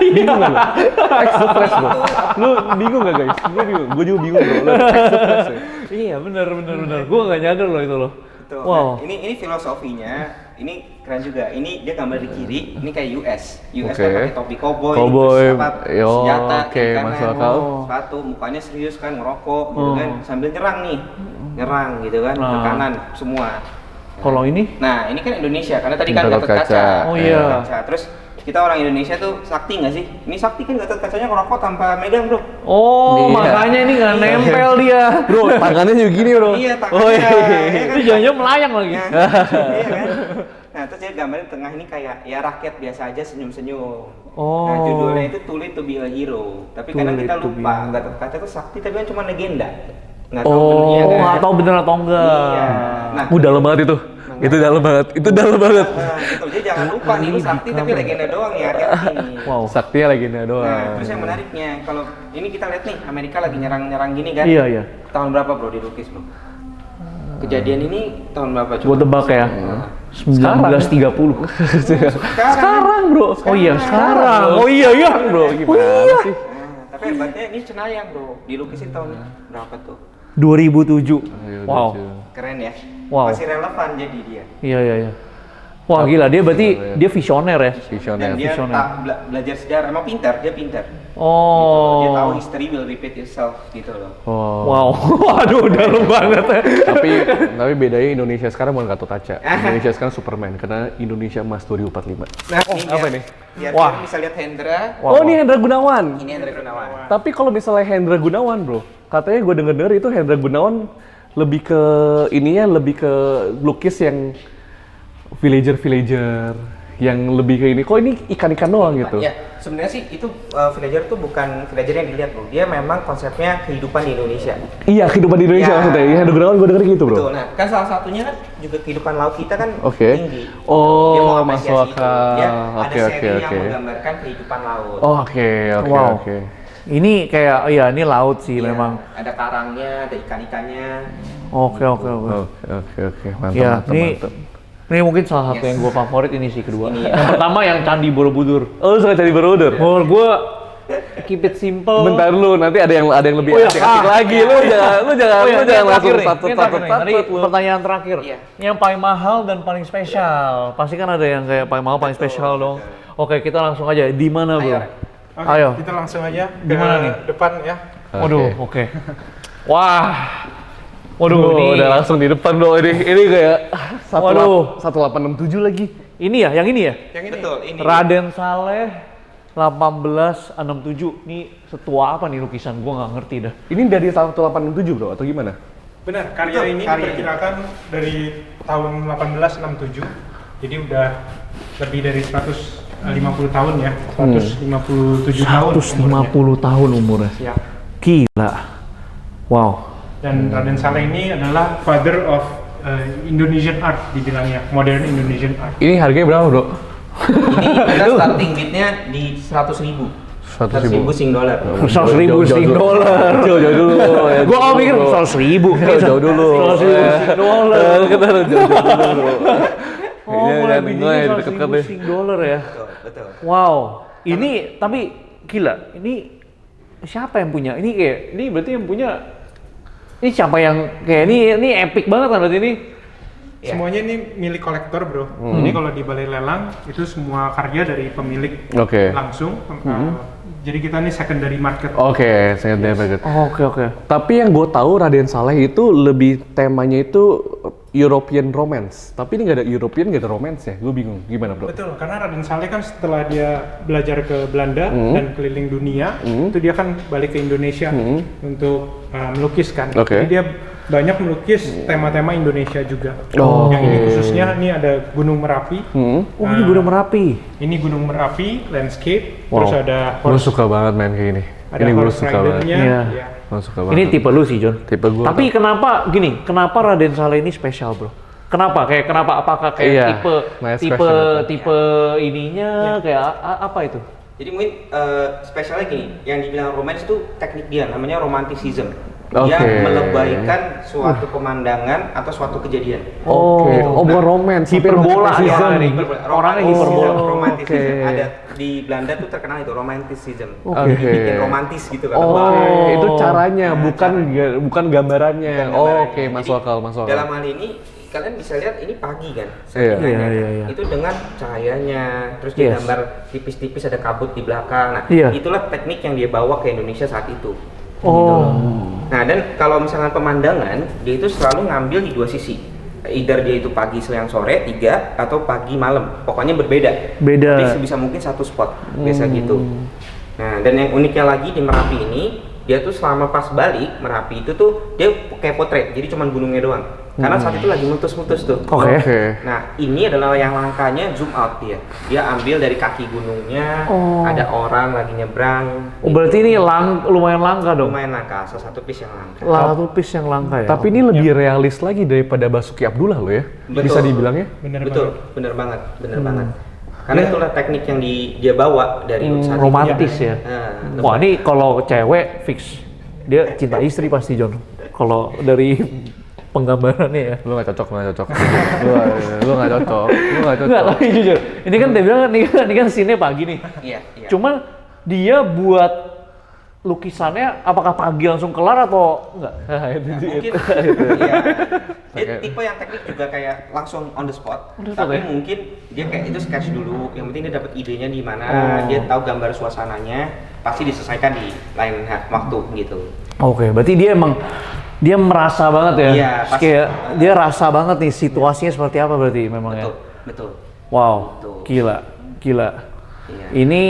Bingung nggak lo? X The Flash bro. Lu bingung nggak guys? Gue bingung. Gue juga bingung bro. Lu X The Flash ya? Iya benar. Gue nggak nyadar loh itu loh. Betul. Wow. Nah, ini filosofinya, ini keren juga. Ini dia gambar di kiri, ini kayak US. US Oke. kan pakai topi cowboy, Cowboy, terus apa, yo, senjata, oke, kiri kanan, masuk akal. sepatu, mukanya serius kan ngerokok gitu kan, sambil nyerang nih. Nyerang gitu kan, ke Nah. kanan semua. Kalau ini? Nah, ini kan Indonesia karena tadi kan Gatot Gatot Kaca. Kaca. Oh, iya. Gatot Kaca. Terus kita orang Indonesia tuh sakti nggak sih? Ini sakti kan Gatot Kacanya ngerokok tanpa megang, Bro. Oh, Iya. makanya ini nggak nempel dia. Bro, tangannya juga gini bro. Iya, tangannya. Oh, iya. Itu jangan melayang lagi. Nah, iya kan? Nah, terus dia gambarin tengah ini kayak ya rakyat biasa aja senyum-senyum. Oh. Nah, judulnya itu Too Late to Be a Hero. Tapi kadang Too kita Late to Be lupa, a Hero. Gatot Kaca itu sakti tapi kan cuma legenda. Nggak tahu Oh, benernya kan? Nggak tahu bener atau enggak. Iya. Nah, Dalam banget itu. Itu dalam banget. Itu dalam banget. nah, gitu. Jadi jangan lupa nih, lu sakti tapi legenda doang ya, hati-hati nih. Wow. Saktinya lagi nih doang. Nah, terus yang menariknya, kalau ini kita lihat nih, Amerika lagi nyerang-nyerang gini kan? Iya. Tahun berapa bro dilukis bro? Kejadian ini tahun berapa coba? Gue tebak ya. 1930. Sekarang bro. Oh iya, sekarang. Oh iya. bro. Gimana sih? Nah, tapi hebatnya ini cenayang bro, dilukisin tahun berapa tuh? 2007. Wow. Keren ya? Wow. Masih relevan jadi dia. Iya. Wah gila, dia berarti dia visioner ya. Visioner. Dan dia visioner. belajar sejarah, emang pintar, dia pintar. Oh. Dia tahu history will repeat itself gitu loh. Oh. Wow. Waduh, dalam banget ya. tapi bedanya Indonesia sekarang bukan Gatot Kaca. Indonesia sekarang Superman karena Indonesia Emas 2045. Nah, apa ini? Biar Wah. kita bisa lihat Hendra. Oh, ini Hendra Gunawan. Ini Hendra Gunawan. Tapi kalau misalnya Hendra Gunawan, bro, katanya gue denger itu Hendra Gunawan lebih ke lukis yang villager yang lebih ke ini. Kok ini ikan-ikan doang gitu? Ya, sebenarnya sih itu villager tuh bukan villager yang dilihat bro. Dia memang konsepnya kehidupan di Indonesia. Iya, kehidupan di Indonesia Ya. maksudnya. Hendra Gunawan gue denger gitu, bro. Betul. Nah, kan salah satunya kan juga kehidupan laut kita kan Oke. tinggi. Oh, Dia mau masuk apresiasi itu. akal. Dia Oke, ada seri yang oke. menggambarkan kehidupan laut. Oh, oke. Wow. Ini kayak, iya ini laut sih Iya, memang. Ada karangnya, ada ikan-ikannya. Oke. Oke. Mantap, Ya, mantap. ini mungkin salah satu Yes. yang gue favorit ini sih kedua. Ini ya. Yang pertama yang Candi Borobudur. Oh, lu suka Candi Borobudur? Menurut gue keep it simple. Bentar lu, nanti ada yang lebih Oh iya, asik-asik lagi. Lu jangan Oh iya, lu jangan ini langsung terakhir nih, satu ini terakhir nih. Tadi lu. pertanyaan terakhir. Iya. Yang paling mahal dan paling spesial. Pasti kan ada yang kayak paling mahal, paling spesial dong. Oke, kita langsung aja. Di mana, Bro? Ayo, Ren. Oke, Ayo. kita langsung aja Di mana nih? depan ya. Waduh, oke. Wah. Waduh, Waduh, ini udah langsung di depan dong ini kayak Waduh. 1867 lagi. ini ya, yang ini ya? Yang ini. Betul, ini. Raden Saleh 1867. Ini setua apa nih lukisan? Gua nggak ngerti dah. Ini dari 1867 bro atau gimana? Benar, karya Betul, ini karya. diperkirakan dari tahun 1867. Jadi udah lebih dari 150 tahun ya. 157 tahun. 150 tahun umurnya. Ya. Gila. Wow. Dan Raden Saleh ini adalah father of Indonesian art dibilangnya, modern Indonesian art. Ini harganya berapa bro? Ini kita starting bidnya di 100.000. 100.000 Sing dollar. 100.000 Sing dollar. Jauh dulu. Gua kalau mikir 100.000. Jauh dulu. 100.000 Sing dollar. Kita harus jauh dulu bro. Oh, Iya, mulai kan, bijinya mulai 100.000 deket-deket deh. Sing dollar ya. Betul. Wow. Ini tapi gila. Ini siapa yang punya? Ini berarti yang punya ini siapa yang kayak ini epic banget kan berarti ini? Ya. Semuanya ini milik kolektor bro. Jadi kalau di balai lelang itu semua karya dari pemilik Oke. langsung. Jadi kita ini secondary market. Oke, saya banget. Oke. Tapi yang gue tahu Raden Saleh itu lebih temanya itu European romance. Tapi ini nggak ada European, nggak ada romance ya. Gue bingung. Gimana bro? Betul, karena Raden Saleh kan setelah dia belajar ke Belanda dan keliling dunia, itu dia kan balik ke Indonesia untuk melukiskan. Oke. Jadi dia banyak melukis tema-tema Indonesia juga. Oh, Yang ini oke. khususnya ini ada Gunung Merapi. Oh, ini Gunung Merapi. Ini Gunung Merapi, landscape, Wow. terus ada Gue suka banget main kayak gini. ada Ini gue horse suka banget. ridernya. Iya. Ya. Gue suka banget. Ini tipe lu sih, John. Tipe gua. Tapi kenapa Raden Saleh ini spesial, bro? Kenapa? Apakah kayak Iya, nice tipe question. ininya kayak apa itu? Jadi mungkin spesialnya gini, yang dibilang romance itu teknik dia, namanya romanticism. Dia Oke. melebaikan suatu pemandangan atau suatu kejadian. Oke. Oh. Oh, bukan romance. Hiperbola Romanticism. ya, nih. Orangnya hiperbola. Romanticism. Oke. Ada di Belanda tuh terkenal itu romanticism. Oke. Bikin romantis gitu kan. Oh, itu caranya, Nah, bukan gambarannya. Bukan Oh, gambarannya. oke, masuk Jadi, akal, masuk akal. Dalam hal ini kalian bisa lihat ini pagi kan. Iya. settingannya. Iya. Itu dengan cahayanya, terus Yes. dia gambar tipis-tipis ada kabut di belakang. Nah, Iya. itulah teknik yang dia bawa ke Indonesia saat itu. Oh. Nah, dan kalau misalnya pemandangan, dia itu selalu ngambil di dua sisi. Either dia itu pagi, siang, sore, 3, atau pagi, malam. Pokoknya berbeda. Beda. Tapi sebisa mungkin satu spot, biasa gitu. Nah, dan yang uniknya lagi di Merapi ini, dia tuh selama pas balik, Merapi itu tuh dia kayak potret, jadi cuma gunungnya doang. Karena saat itu lagi meletus-meletus tuh. Oke. Nah, ini adalah yang langkanya zoom out dia. Dia ambil dari kaki gunungnya, Oh. ada orang lagi nyebrang. Oh, berarti ini lumayan langka dong. Lumayan langka, salah satu piece yang langka. Satu piece yang langka ya. Tapi ini lebih realis lagi daripada Basuki Abdullah lo ya. Betul. Bisa dibilangnya. Bener Betul, banget. bener banget, bener banget. Karena itulah teknik yang dia bawa dari saat itu. romantis ya. Nah, Wah, ini kalau cewek fix dia cinta istri pasti, John. Kalau dari penggambarannya ya. Lu nggak cocok. Lu nggak cocok. Enggak, tapi jujur. Ini kan dia bilang ini kan scene pagi nih. Iya, iya. Cuman dia buat lukisannya apakah pagi langsung kelar atau enggak? Mungkin iya. Dia tipe yang teknik juga kayak langsung on the spot. On the spot, Tapi ya? mungkin dia kayak itu sketch dulu. Yang penting dia dapat idenya di mana, Oh. dia tahu gambar suasananya, pasti diselesaikan di lain waktu gitu. Oke, berarti dia merasa banget ya. Iya, pasti. Kayak dia rasa banget nih situasinya seperti apa berarti memang ya. Betul, betul. Wow, Betul. gila. Iya. Ini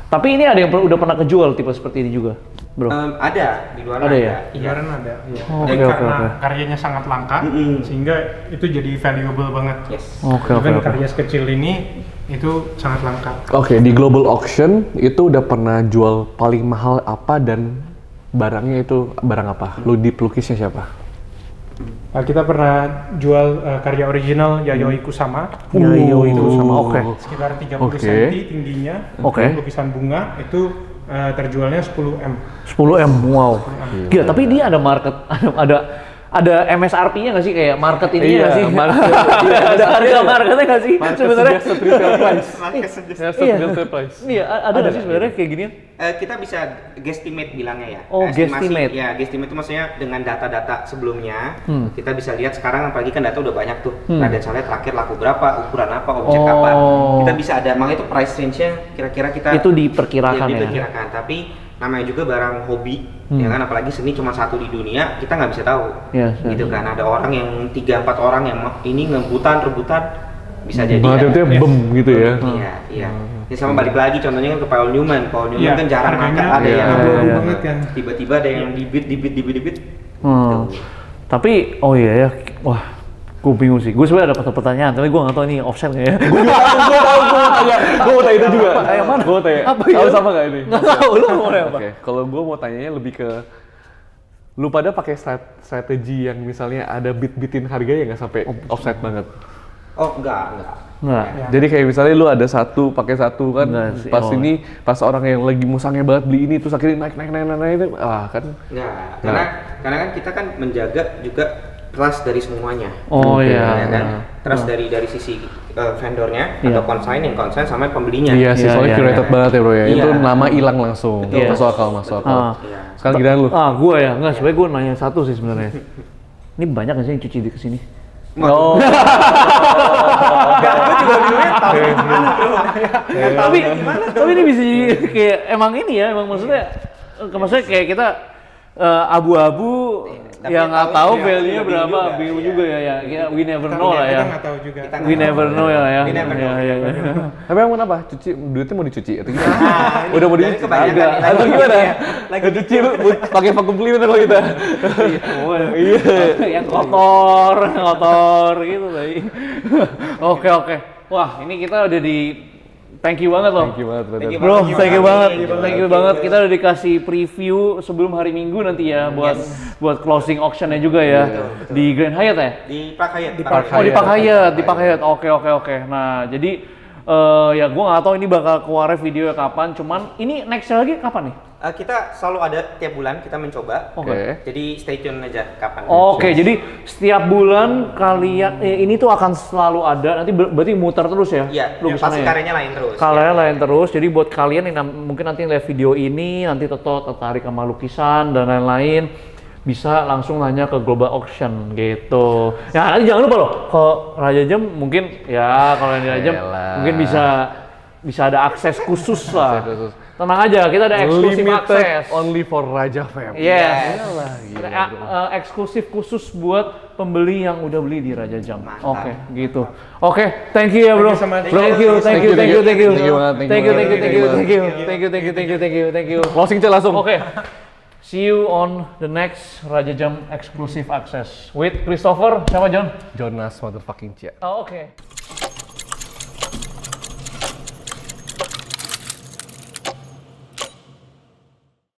tapi ini ada yang udah pernah kejual tipe seperti ini juga, bro. Ada di luar Ada ya? Di Iya. luaran ada. Iya. Oh, Dan oke, karena oke. karyanya sangat langka, sehingga itu jadi valuable banget. Yes. Oke. Even karya sekecil ini itu sangat langka. Oke, di Global Auction itu udah pernah jual paling mahal apa dan barangnya itu barang apa? Lu di pelukisnya siapa? Kita pernah jual karya original Yayoi Kusama. Yayoi Kusama, oke. Sekitar 30 Oke. cm tingginya. Oke. Lukisan bunga itu terjualnya 10M. 10M, wow. Gila, tapi dia ada market, ada MSRP-nya nggak sih kayak market ini nggak sih? market. ada harga marketnya nggak sih sebenarnya? Suggested retail price. Suggested Iya. retail price. Iya, ada nggak sih sebenarnya kayak ginian? Kita bisa guesstimate bilangnya ya. Oh, Estimasi, guesstimate. Ya, guesstimate itu maksudnya dengan data-data sebelumnya, kita bisa lihat sekarang apalagi kan data udah banyak tuh. Raden Saleh terakhir laku berapa, ukuran apa, objek apa. Kita bisa ada, makanya itu price range-nya kira-kira kita Itu diperkirakan ya? diperkirakan. Tapi namanya juga barang hobi, ya kan, apalagi seni cuma satu di dunia, kita nggak bisa tahu. Iya, Gitu kan, ada orang yang 3-4 orang yang ini rebutan, bisa jadi. Budgetnya kan. bem gitu ya. Iya. Ya sama balik lagi contohnya kan ke Paul Newman. Paul Newman Iya, kan jarang harganya angkat, ada yang iya. banget kan. tiba-tiba ada yang dibit. Tapi, oh iya ya, wah, gue bingung sih. Gue sebenarnya ada satu pertanyaan, tapi gue nggak tahu ini offset nggak ya. Gue mau tanya itu juga. Yang mana? Gue mau tanya. Apa Tahu ya? sama nggak ini? Nggak tahu, lu mau apa? Oke, kalau gue mau tanyanya lebih ke lu pada pakai strategi yang misalnya ada bit-bitin harganya nggak sampai offset banget. Oh, enggak. Nggak. Jadi kayak misalnya lu ada satu pakai satu kan, Nggak sih, pas oh. ini pas orang yang lagi musangnya banget beli ini terus akhirnya naik itu, ah kan. Enggak. Karena kan kita kan menjaga juga trust dari semuanya. Oh Ya iya. kan? Trust dari sisi vendornya Iya. atau consigning sama pembelinya. Iya sih, Iya, soalnya iya, curated iya. banget ya bro ya. Iya. Itu nama hilang langsung. Betul. Masuk akal, masuk akal. Ah. Iya. Sekarang giliran lu. Gua ya, enggak sebenarnya gua nanya satu sih sebenarnya. Ini banyak nggak sih yang cuci di kesini? Oh. Gue juga bingung tahu tapi ini bisa jadi kayak emang ini ya, emang maksudnya kayak kita abu-abu Tapi yang nggak tahu iya, value-nya iya, berapa, juga, bingung iya. juga ya. We never know lah Kita ya. nggak tahu juga. Kita We never know ya. We never know. Iya. Tapi emang kenapa? Cuci, duitnya mau dicuci atau gimana? Nah, Udah mau jadi dicuci? kebanyakan Agak. nih, Atau lagi gimana? gitu ya. Lagi Cuci pakai vacuum cleaner kalau kita. Iya. Yang kotor gitu tadi. Oke. Wah, ini kita udah di thank you banget loh. Thank you banget, brother. Thank you Bro, banget. thank you banget. Thank you Thank you banget. Kita udah dikasih preview sebelum hari Minggu nanti ya buat closing auction-nya juga ya. Betul. Di Grand Hyatt ya? Di Park Hyatt. Oh, di Park Hyatt, di Park Hyatt. Oke. Nah, jadi ya gua nggak tahu ini bakal keluar video kapan, cuman ini next lagi kapan nih? Kita selalu ada tiap bulan kita mencoba. Oke. Jadi stay tune aja kapan. Oke, jadi setiap bulan kalian ini tuh akan selalu ada. Nanti berarti muter terus ya? Iya, lukisannya pasti ya? karyanya lain terus. Karyanya lain terus. Jadi buat kalian yang mungkin nanti lihat video ini, nanti tertarik sama lukisan dan lain-lain, bisa langsung nanya ke Global Auction gitu. Ya nanti jangan lupa loh, kalau Raja Jam mungkin ya kalau yang di Raja Jam Yalah. mungkin bisa ada akses khusus lah. Akses khusus. Tenang aja, kita ada eksklusif Limited akses. only for Raja Fam. Yes. Iyalah, gila, Ada, bro. eksklusif khusus buat pembeli yang udah beli di Raja Jam. Mantap. Oke, gitu. Oke, thank you ya bro. Thank you so much. Thank you. Thank you banget, Thank you. Closing cek langsung. Oke. See you on the next Raja Jam exclusive access with Christopher sama John. Jonas motherfucking Cia. Oh, oke.